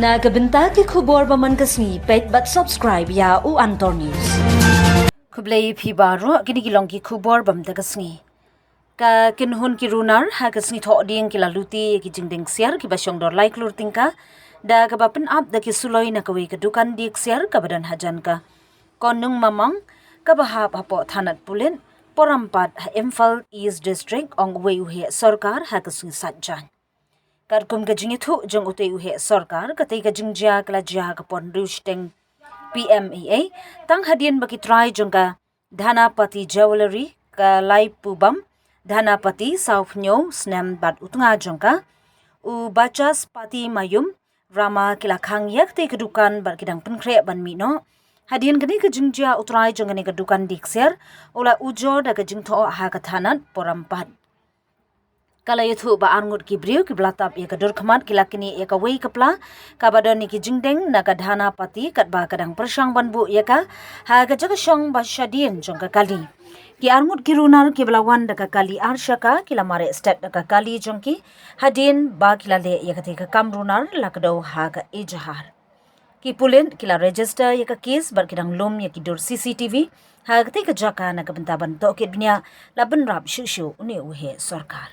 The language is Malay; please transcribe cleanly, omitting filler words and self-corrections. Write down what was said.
Na kabenta ki khubor baman kasni pet but subscribe ya u Antor News. Kublay phi baro kini kilong ki khubor bam ta kasni. Ka kinhun ki runar ha kasni tho ding ki lute ki jingdeng ksiar ki ba shongdor klur tyngka da ka bapen up da ki suloi na kawi ka dukan di ksiar ka badan hajan ka. Konung mamang ka bahap hapo thanat pulen porampat ha Imphal East District ong way uhe sarkar ha kasni satjan. Karkum ka jingithu jong ute uhe sarkar katay ka jingjia kala jia ka pon rushteng PMEA tang hadian baki try jong ka dhanapati jewelry ka lai pubam dhanapati south nyo snam bat utunga jong ka u bachas pati mayum rama kila khang yak te kedukan bar kidang penkre ban mino hadian kani ka jingjia utrai jong kani ka dukan diksir ola ujo da ka jingtho ha ka thanat porampat kala yuthu ba arngut ki briu ki blatap ya kadur khamat kilakini ya ka wei kapla kabadon ni ki jingdeng na ka dhana pati kat ba kadang persang banbu ya ka ha ka jaga shong ba shadien jong ka kali ki arngut ki runar ki belawan da ka kali arshaka kila mare stat da ka kali jong ki hadin ba kila le ya ka te ka kam runar lakdo ha ka ejahar ki pulen kila register ya ka case bar kidang lum ya ki dur CCTV ha ka te ka jaka na ka bentaban to kit bnya laban rap shu uni uhe sarkar